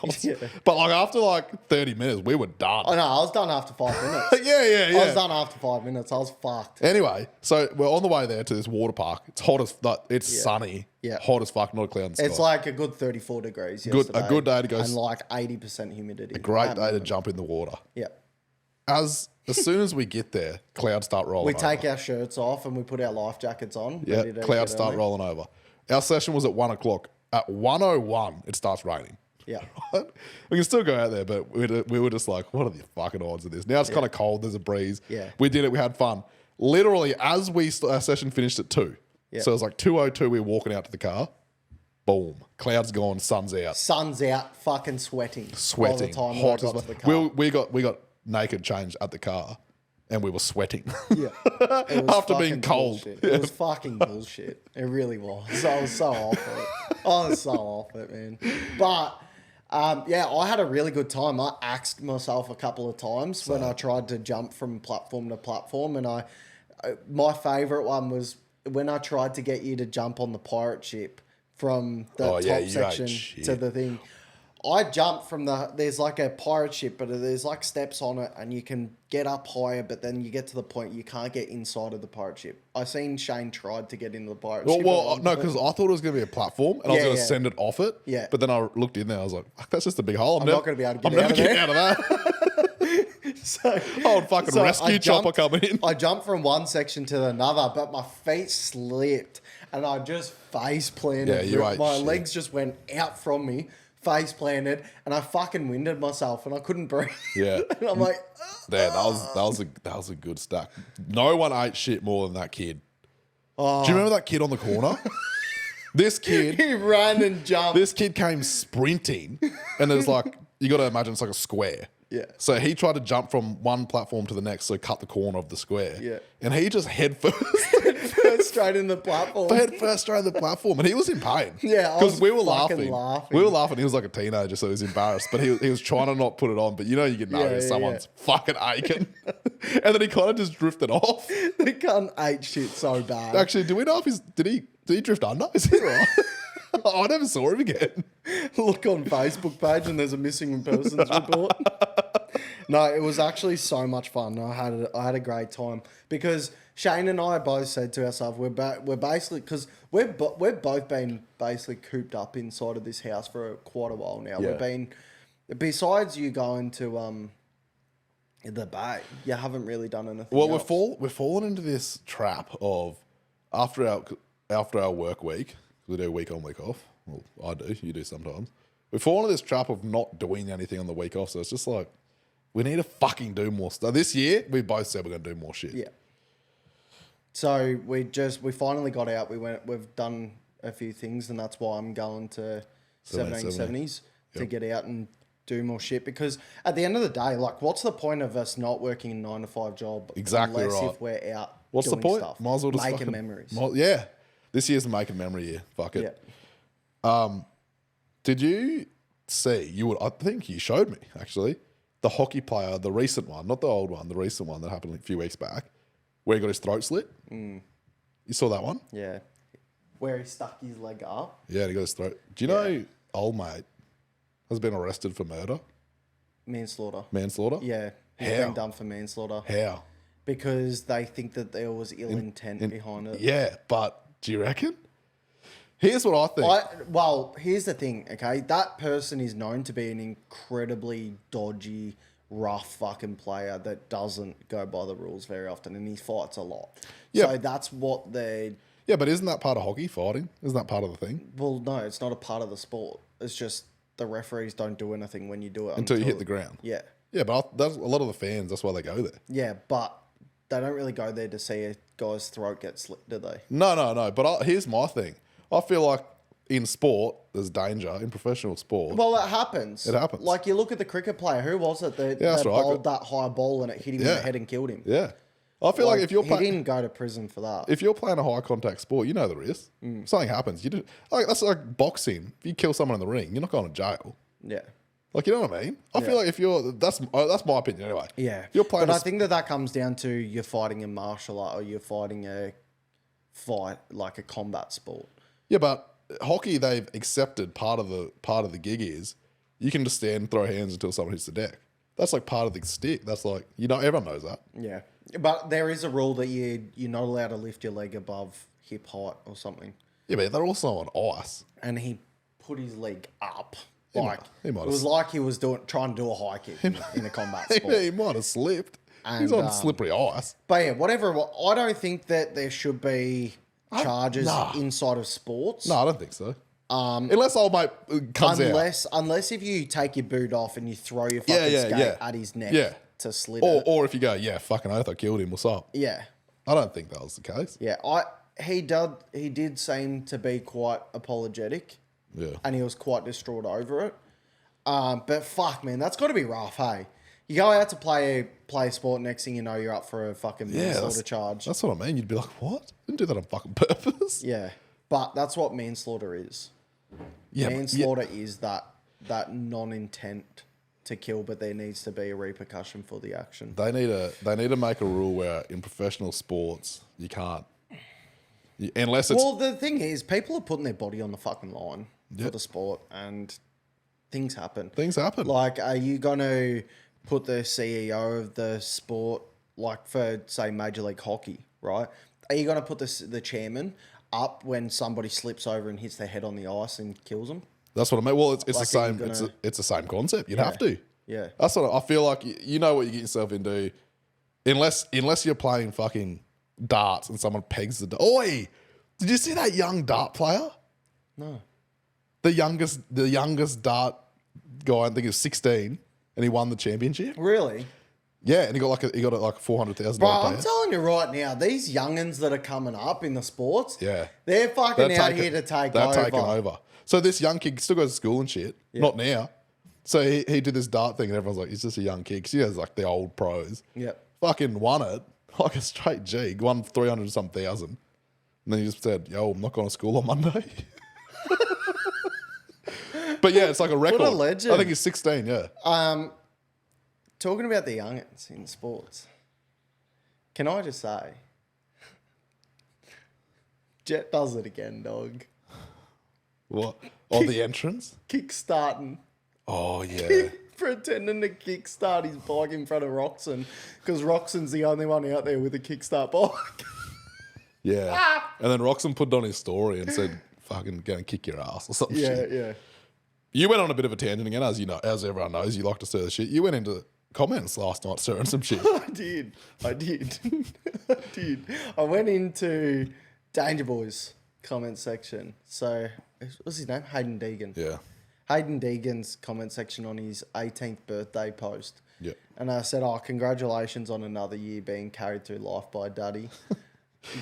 Speaker 2: But like after like 30 minutes, we were done.
Speaker 1: Oh no, I was done after 5 minutes.
Speaker 2: yeah.
Speaker 1: I was done after 5 minutes. I was fucked.
Speaker 2: Anyway, so we're on the way there to this water park. It's hot as it's sunny.
Speaker 1: Yeah.
Speaker 2: Hot as fuck, not a cloud in the sky.
Speaker 1: It's like a good 34 degrees yesterday.
Speaker 2: A good day to go.
Speaker 1: And like 80% humidity.
Speaker 2: A great day to jump in the water.
Speaker 1: Yeah.
Speaker 2: As soon as we get there, clouds start rolling over.
Speaker 1: We take our shirts off and we put our life jackets on.
Speaker 2: Yeah, clouds start rolling over. Our session was at 1 o'clock. At 1:01, it starts raining.
Speaker 1: Yeah.
Speaker 2: We can still go out there, but we were just like, what are the fucking odds of this? Now it's kind of cold. There's a breeze.
Speaker 1: Yeah.
Speaker 2: We did it. We had fun. Literally, as our session finished at 2.
Speaker 1: Yeah.
Speaker 2: So it was like 2:02, we were walking out to the car. Boom. Clouds gone, sun's out.
Speaker 1: Sun's out, fucking sweating.
Speaker 2: Sweating.
Speaker 1: By the time
Speaker 2: hot
Speaker 1: I
Speaker 2: as
Speaker 1: got to the car.
Speaker 2: We got naked changed at the car. And we were sweating.
Speaker 1: Yeah.
Speaker 2: After being cold.
Speaker 1: Bullshit. It was fucking bullshit. It really was. I was so off it. I was so off it, man. But, I had a really good time. I axed myself a couple of times when I tried to jump from platform to platform. And my favourite one was when I tried to get you to jump on the pirate ship from the top section to the thing. I jumped from there's like a pirate ship, but there's like steps on it and you can get up higher, but then you get to the point you can't get inside of the pirate ship. I seen Shane tried to get into the pirate ship.
Speaker 2: Well, no, because I thought it was going to be a platform and I was going to send it off it.
Speaker 1: Yeah.
Speaker 2: But then I looked in there, I was like, that's just a big hole.
Speaker 1: I'm not going to be able to get
Speaker 2: out of that. Rescue chopper coming in.
Speaker 1: I jumped from one section to another, but my feet slipped and I just face planted.
Speaker 2: Yeah,
Speaker 1: my legs just went out from me. Face planted, and I fucking winded myself, and I couldn't breathe.
Speaker 2: Yeah,
Speaker 1: and I'm like,
Speaker 2: that was a good stack. No one ate shit more than that kid. Oh. Do you remember that kid on the corner? This kid,
Speaker 1: he ran and jumped.
Speaker 2: This kid came sprinting, and there's like you got to imagine it's like a square.
Speaker 1: Yeah.
Speaker 2: So he tried to jump from one platform to the next, so cut the corner of the square.
Speaker 1: Yeah.
Speaker 2: And he just head first
Speaker 1: straight in the platform.
Speaker 2: Head first straight in the platform, and he was in pain.
Speaker 1: Yeah,
Speaker 2: because we were laughing. We were laughing. He was like a teenager, so he was embarrassed, but he was trying to not put it on. But you know, you get nervous. Someone's fucking aching, and then he kind of just drifted off.
Speaker 1: The cunt ate shit so bad.
Speaker 2: Actually, do we know if did he drift under? Is he right? I never saw him again.
Speaker 1: Look on Facebook page and there's a missing persons report. No, it was actually so much fun. I had a great time because Shane and I both said to ourselves, we're basically, because we've both been basically cooped up inside of this house for quite a while now.
Speaker 2: Yeah.
Speaker 1: We've been, besides you going to the bay, you haven't really done anything.
Speaker 2: Well,
Speaker 1: else.
Speaker 2: we've fallen into this trap of after our work week. We do week on, week off. Well, I do. You do sometimes. We fall into this trap of not doing anything on the week off. So it's just like, we need to fucking do more stuff. This year, we both said we're going to do more shit.
Speaker 1: Yeah. So we finally got out. We've done a few things, and that's why I'm going to 1770s to get out and do more shit. Because at the end of the day, like, what's the point of us not working a 9-to-5 job?
Speaker 2: Exactly
Speaker 1: unless
Speaker 2: right.
Speaker 1: if we're out
Speaker 2: What's
Speaker 1: doing
Speaker 2: the point?
Speaker 1: Stuff,
Speaker 2: Might as well just
Speaker 1: making memories.
Speaker 2: Yeah. This year's a making memory year. Fuck it.
Speaker 1: Yeah.
Speaker 2: Did you see? I think you showed me actually the hockey player, the recent one, not the old one, the recent one that happened a few weeks back, where he got his throat slit. You saw that one?
Speaker 1: Yeah. Where he stuck his leg up.
Speaker 2: Yeah, he got his throat. Do you know old mate has been arrested for murder?
Speaker 1: Manslaughter.
Speaker 2: Yeah.
Speaker 1: He's been done for manslaughter.
Speaker 2: How?
Speaker 1: Because they think that there was ill intent behind it.
Speaker 2: Yeah, but do you reckon? Here's what I think.
Speaker 1: Well, here's the thing, okay? That person is known to be an incredibly dodgy, rough fucking player that doesn't go by the rules very often, and he fights a lot.
Speaker 2: Yeah.
Speaker 1: So that's what they...
Speaker 2: Yeah, but isn't that part of hockey, fighting? Isn't that part of the thing?
Speaker 1: Well, no, it's not a part of the sport. It's just the referees don't do anything when you do it.
Speaker 2: Until you hit the ground.
Speaker 1: Yeah.
Speaker 2: Yeah, but that's a lot of the fans, that's why they go there.
Speaker 1: Yeah, but they don't really go there to see a guy's throat get slit, do they?
Speaker 2: No. But here's my thing. I feel like in sport, there's danger. In professional sport.
Speaker 1: Well, it happens.
Speaker 2: It happens.
Speaker 1: Like, you look at the cricket player. Who was it that,
Speaker 2: that's
Speaker 1: that
Speaker 2: right.
Speaker 1: bowled that high ball and it hit him in the head and killed him?
Speaker 2: Yeah. I feel like if you're
Speaker 1: He
Speaker 2: playing...
Speaker 1: didn't go to prison for that.
Speaker 2: If you're playing a high contact sport, you know the risk. Something happens. You do, like that's like boxing. If you kill someone in the ring, you're not going to jail.
Speaker 1: Yeah.
Speaker 2: Like, you know what I mean? I feel like if you're that's my opinion anyway.
Speaker 1: Yeah.
Speaker 2: If you're playing,
Speaker 1: but I think that comes down to you're fighting a martial art or you're fighting a fight like a combat sport.
Speaker 2: Yeah, but hockey, they've accepted part of the gig is you can just stand and throw hands until someone hits the deck. That's like part of the stick. That's like, everyone knows that.
Speaker 1: Yeah. But there is a rule that you're not allowed to lift your leg above hip height or something.
Speaker 2: Yeah, but they're also on ice.
Speaker 1: And he put his leg up.
Speaker 2: He
Speaker 1: Like,
Speaker 2: might
Speaker 1: it was like he was trying to do a high kick in a combat sport.
Speaker 2: He might have slipped. He's on slippery ice.
Speaker 1: But yeah, whatever. I don't think that there should be charges inside of sports.
Speaker 2: No, I don't think so. Unless old mate comes out.
Speaker 1: Unless if you take your boot off and you throw your fucking skate at his neck to slit it.
Speaker 2: Or if you go, yeah, fucking oath, I killed him, what's up?
Speaker 1: Yeah.
Speaker 2: I don't think that was the case.
Speaker 1: Yeah, he did seem to be quite apologetic.
Speaker 2: Yeah.
Speaker 1: And he was quite distraught over it. But fuck, man, that's got to be rough, hey? You go out to play a sport, next thing you know, you're up for a fucking manslaughter charge.
Speaker 2: That's what I mean. You'd be like, what? Didn't do that on fucking purpose.
Speaker 1: Yeah. But that's what manslaughter is.
Speaker 2: Yeah,
Speaker 1: manslaughter is that non-intent to kill, but there needs to be a repercussion for the action.
Speaker 2: They need to make a rule where in professional sports you can't, unless it's...
Speaker 1: Well, the thing is, people are putting their body on the fucking line for the sport, and things happen.
Speaker 2: Things happen.
Speaker 1: Like, are you going to put the CEO of the sport, like for, say, Major League Hockey, right? Are you going to put the chairman up when somebody slips over and hits their head on the ice and kills them?
Speaker 2: That's what I mean. Well, it's
Speaker 1: Like,
Speaker 2: the same. It's the same concept. You'd have to.
Speaker 1: Yeah.
Speaker 2: That's what I feel like. You know what you get yourself into, unless you're playing fucking darts and someone pegs the. Oi! Did you see that young dart player?
Speaker 1: No.
Speaker 2: The youngest dart guy. I think he was 16, and he won the championship.
Speaker 1: Really?
Speaker 2: Yeah, and he got like a $400,000
Speaker 1: Bro,
Speaker 2: payout.
Speaker 1: I'm telling you right now, these youngins that are coming up in the sports,
Speaker 2: Yeah.
Speaker 1: they're fucking out here to take over.
Speaker 2: They're taking over. So this young kid still goes to school and shit. Yeah. Not now. So he did this dart thing and everyone's like, he's just a young kid. Because he has like the old pros.
Speaker 1: Yep.
Speaker 2: Fucking won it. Like a straight G. Won 300 thousand. And then he just said, yo, I'm not going to school on Monday. But yeah, it's like a record.
Speaker 1: What a legend.
Speaker 2: I think he's 16, yeah.
Speaker 1: Talking about the youngins in sports, can I just say, Jet does it again, dog.
Speaker 2: What? Oh, the entrance?
Speaker 1: Kickstarting.
Speaker 2: Oh, yeah.
Speaker 1: Pretending to kickstart his bike in front of Roxon, because Roxon's the only one out there with a kickstart bike.
Speaker 2: Yeah. And then Roxon put it on his story and said, fucking go and kick your ass or something.
Speaker 1: Yeah, yeah.
Speaker 2: You went on a bit of a tangent again, as you know, as everyone knows, you like to stir the shit. You went into comments last night stirring some shit.
Speaker 1: I did. I did. I went into Danger Boys comment section. So, what's his name? Hayden Deegan.
Speaker 2: Yeah.
Speaker 1: Hayden Deegan's comment section on his 18th birthday post.
Speaker 2: Yeah.
Speaker 1: And I said, oh, congratulations on another year being carried through life by Daddy.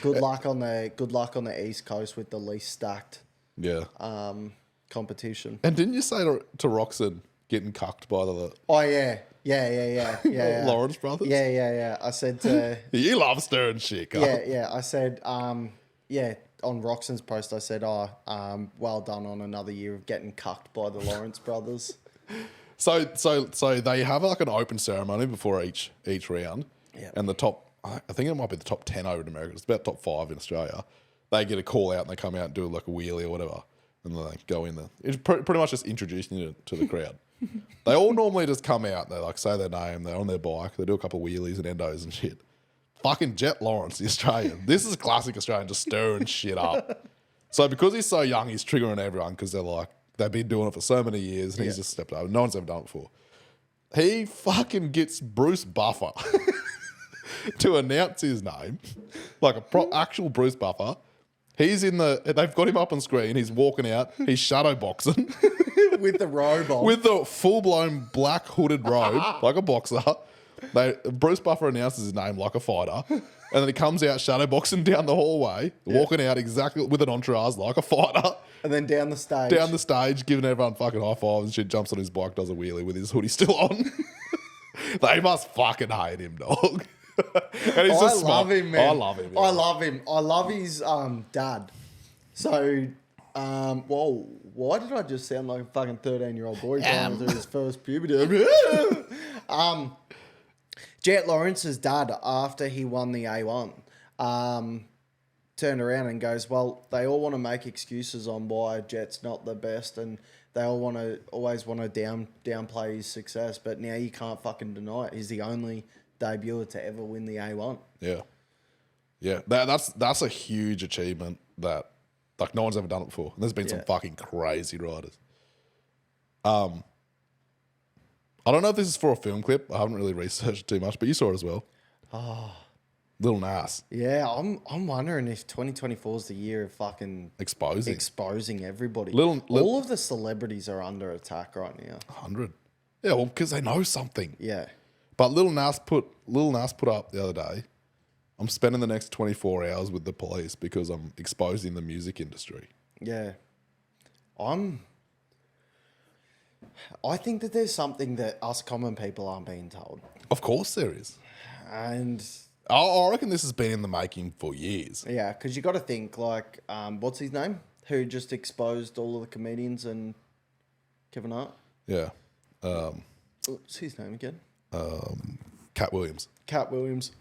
Speaker 1: Good luck on the East Coast with the least stacked competition.
Speaker 2: And didn't you say to Roxon getting cucked by the
Speaker 1: Oh, yeah.
Speaker 2: Lawrence brothers?
Speaker 1: Yeah. I said to...
Speaker 2: You love stirring shit, Carl.
Speaker 1: Yeah. I said, on Roxon's post, I said, well done on another year of getting cucked by the Lawrence brothers.
Speaker 2: So they have like an open ceremony before each round.
Speaker 1: Yeah.
Speaker 2: And the top, I think it might be the top 10 over in America. It's about top 5 in Australia. They get a call out and they come out and do like a wheelie or whatever. And then they go in there. It's pretty much just introducing you to the crowd. They all normally just come out. They like say their name. They're on their bike. They do a couple of wheelies and endos and shit. Fucking Jet Lawrence, the Australian. This is classic Australian, just stirring shit up. So because he's so young, he's triggering everyone because they've been doing it for so many years and he's just stepped over. No one's ever done it before. He fucking gets Bruce Buffer to announce his name, like actual Bruce Buffer. They've got him up on screen. He's walking out. He's shadow boxing
Speaker 1: With the robe on.
Speaker 2: with the full blown black hooded robe, like a boxer. Bruce Buffer announces his name like a fighter, and then he comes out shadow boxing down the hallway, walking out exactly with an entourage like a fighter.
Speaker 1: And then down the stage.
Speaker 2: Down the stage, giving everyone fucking high fives and shit, jumps on his bike, does a wheelie with his hoodie still on. They must fucking hate him, dog. And he's just
Speaker 1: love him, man.
Speaker 2: I love him. Yeah.
Speaker 1: I love him. I love his dad. So, whoa, why did I just sound like a fucking 13-year-old boy going through his first puberty? Jet Lawrence's dad, after he won the A1, turned around and goes, well, they all want to make excuses on why Jet's not the best, and they always want to downplay his success, but now you can't fucking deny it. He's the only debuter to ever win the A1.
Speaker 2: Yeah. Yeah. That's a huge achievement that like no one's ever done it before. And there's been some fucking crazy riders. I don't know if this is for a film clip. I haven't really researched too much, but you saw it as well. Oh. Lil Nas.
Speaker 1: Yeah, I'm wondering if 2024 is the year of fucking exposing everybody. All of the celebrities are under attack right now.
Speaker 2: 100. Yeah, well, because they know something.
Speaker 1: Yeah.
Speaker 2: But Lil Nas put up the other day, I'm spending the next 24 hours with the police because I'm exposing the music industry.
Speaker 1: Yeah. I think that there's something that us common people aren't being told.
Speaker 2: Of course there is.
Speaker 1: And
Speaker 2: I reckon this has been in the making for years.
Speaker 1: yeah, because you got to think like, what's his name? Who just exposed all of the comedians and Kevin Hart?
Speaker 2: Yeah.
Speaker 1: What's his name again?
Speaker 2: Cat Williams.
Speaker 1: Cat Williams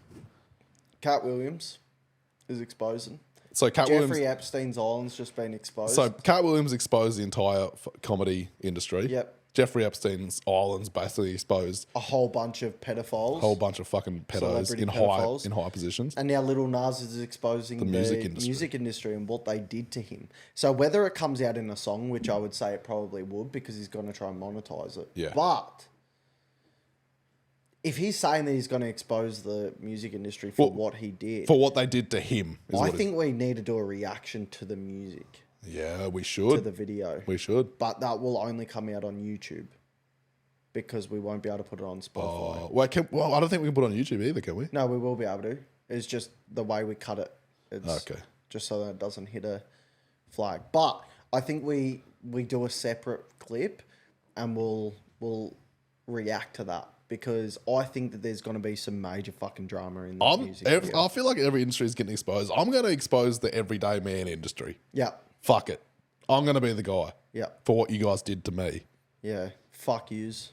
Speaker 1: is exposing.
Speaker 2: So
Speaker 1: Jeffrey Epstein's island's just been exposed.
Speaker 2: So Cat Williams exposed the entire comedy industry.
Speaker 1: Yep.
Speaker 2: Jeffrey Epstein's island's basically exposed
Speaker 1: a whole bunch of pedophiles.
Speaker 2: a whole bunch of fucking pedos in high positions.
Speaker 1: And now Lil Nas is exposing the music industry and what they did to him. So whether it comes out in a song, which I would say it probably would because he's going to try and monetize it.
Speaker 2: Yeah.
Speaker 1: But if he's saying that he's going to expose the music industry for what he did.
Speaker 2: For what they did to him.
Speaker 1: I think we need to do a reaction to the music.
Speaker 2: Yeah, we should.
Speaker 1: To the video.
Speaker 2: We should.
Speaker 1: But that will only come out on YouTube because we won't be able to put it on Spotify.
Speaker 2: Well, I don't think we can put it on YouTube either, can we?
Speaker 1: No, we will be able to. It's just the way we cut it. It's
Speaker 2: okay.
Speaker 1: Just so that it doesn't hit a flag. But I think we do a separate clip and we'll react to that because I think that there's going to be some major fucking drama in the music video.
Speaker 2: I feel like every industry is getting exposed. I'm going to expose the everyday man industry.
Speaker 1: Yeah.
Speaker 2: Fuck it. I'm going to be the guy.
Speaker 1: Yeah.
Speaker 2: For what you guys did to me.
Speaker 1: Yeah. Fuck yous.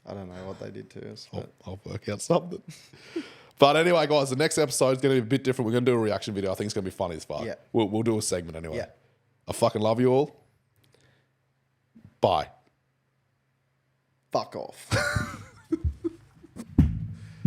Speaker 1: I don't know what they did to us.
Speaker 2: I'll work out something. But anyway, guys, the next episode is going to be a bit different. We're going to do a reaction video. I think it's going to be funny as fuck.
Speaker 1: Yeah.
Speaker 2: We'll do a segment anyway.
Speaker 1: Yeah.
Speaker 2: I fucking love you all. Bye.
Speaker 1: Fuck off.